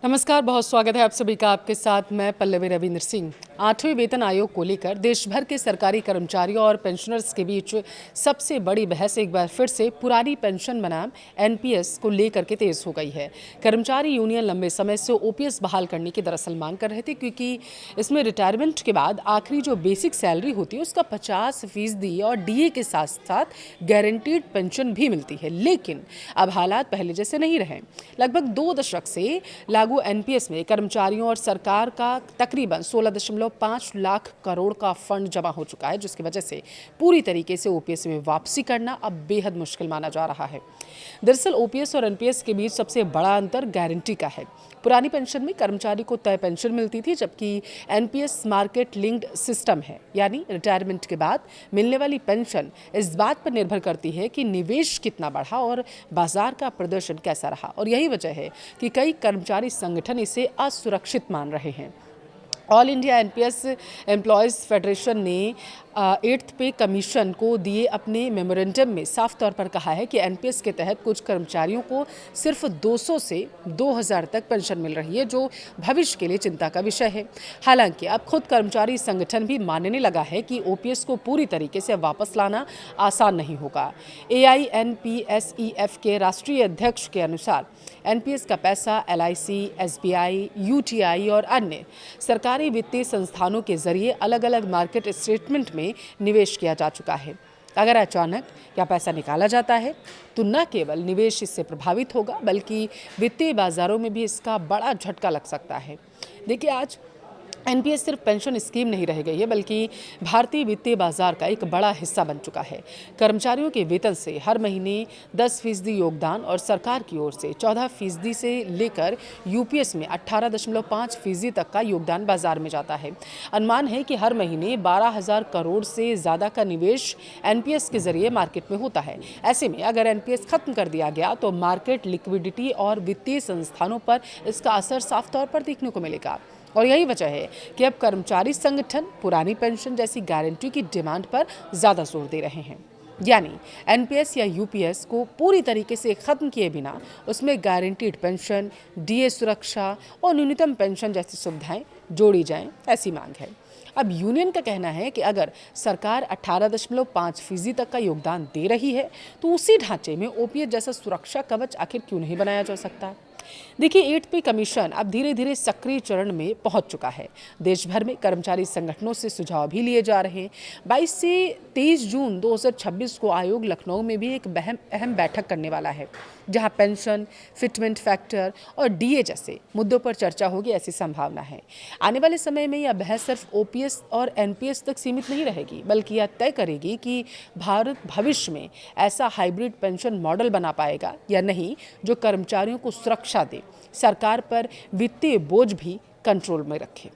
नमस्कार, बहुत स्वागत है आप सभी का। आपके साथ मैं पल्लवी रविंद्र सिंह। 8वें वेतन आयोग को लेकर देश भर के सरकारी कर्मचारियों और पेंशनर्स के बीच सबसे बड़ी बहस एक बार फिर से पुरानी पेंशन बनाम एनपीएस को लेकर के तेज हो गई है। कर्मचारी यूनियन लंबे समय से ओपीएस बहाल करने की दरअसल मांग कर रहे थे, क्योंकि इसमें रिटायरमेंट के बाद आखिरी जो बेसिक सैलरी होती है उसका 50% और डीए के साथ साथ गारंटीड पेंशन भी मिलती है। लेकिन अब हालात पहले जैसे नहीं रहे। लगभग 2 दशक से लागू एनपीएस में कर्मचारियों और सरकार का तकरीबन 16.5 लाख करोड़ का फंड जमा हो चुका है, जिसकी वजह से पूरी तरीके से ओपीएस में वापसी करना अब बेहद मुश्किल माना जा रहा है। दरअसल ओपीएस और एनपीएस के बीच सबसे बड़ा अंतर गारंटी का है। पुरानी पेंशन में कर्मचारी को तय पेंशन मिलती थी, जबकि एनपीएस मार्केट लिंक्ड सिस्टम है, यानी रिटायरमेंट के बाद मिलने वाली पेंशन इस बात पर निर्भर करती है कि निवेश कितना बढ़ा और बाजार का प्रदर्शन कैसा रहा। और यही वजह है कि कई कर्मचारी संगठन इसे असुरक्षित मान रहे हैं। All India NPS employees federation ने 8th पे कमीशन को दिए अपने मेमोरेंडम में साफ तौर पर कहा है कि एनपीएस के तहत कुछ कर्मचारियों को सिर्फ 200 से 2000 तक पेंशन मिल रही है, जो भविष्य के लिए चिंता का विषय है। हालांकि अब खुद कर्मचारी संगठन भी मानने लगा है कि ओपीएस को पूरी तरीके से वापस लाना आसान नहीं होगा। एआईएनपीएसईएफ के राष्ट्रीय अध्यक्ष के अनुसार एनपीएस का पैसा एलआईसी, एसबीआई, यूटीआई और अन्य सरकारी वित्तीय संस्थानों के जरिए अलग अलग मार्केट स्टेटमेंट में निवेश किया जा चुका है। अगर अचानक यह पैसा निकाला जाता है तो न केवल निवेश इससे प्रभावित होगा, बल्कि वित्तीय बाजारों में भी इसका बड़ा झटका लग सकता है। देखिए, आज एनपीएस सिर्फ पेंशन स्कीम नहीं रह गई है, बल्कि भारतीय वित्तीय बाजार का एक बड़ा हिस्सा बन चुका है। कर्मचारियों के वेतन से हर महीने 10% योगदान और सरकार की ओर से 14% से लेकर यूपीएस में 18.5% तक का योगदान बाजार में जाता है। अनुमान है कि हर महीने 12,000 करोड़ से ज़्यादा का निवेश एनपीएस के जरिए मार्केट में होता है। ऐसे में अगर एनपीएस खत्म कर दिया गया तो मार्केट लिक्विडिटी और वित्तीय संस्थानों पर इसका असर साफ तौर पर देखने को मिलेगा। और यही वजह है कि अब कर्मचारी संगठन पुरानी पेंशन जैसी गारंटी की डिमांड पर ज़्यादा जोर दे रहे हैं, यानी एनपीएस या यूपीएस को पूरी तरीके से खत्म किए बिना उसमें गारंटीड पेंशन, डीए सुरक्षा और न्यूनतम पेंशन जैसी सुविधाएं जोड़ी जाएं, ऐसी मांग है। अब यूनियन का कहना है कि अगर सरकार 18.5% तक का योगदान दे रही है तो उसी ढांचे में ओपीएस जैसा सुरक्षा कवच आखिर क्यों नहीं बनाया जा सकता। देखिए, 8th पे कमीशन अब धीरे धीरे सक्रिय चरण में पहुंच चुका है। देश भर में कर्मचारी संगठनों से सुझाव भी लिए जा रहे हैं। 22 से 23 जून 2026 को आयोग लखनऊ में भी एक अहम बैठक करने वाला है, जहां पेंशन, फिटमेंट फैक्टर और डीए जैसे मुद्दों पर चर्चा होगी, ऐसी संभावना है। आने वाले समय में यह बहस सिर्फ ओपीएस और एनपीएस तक सीमित नहीं रहेगी, बल्कि यह तय करेगी कि भारत भविष्य में ऐसा हाइब्रिड पेंशन मॉडल बना पाएगा या नहीं, जो कर्मचारियों को सुरक्षा दे, सरकार पर वित्तीय बोझ भी कंट्रोल में रखे।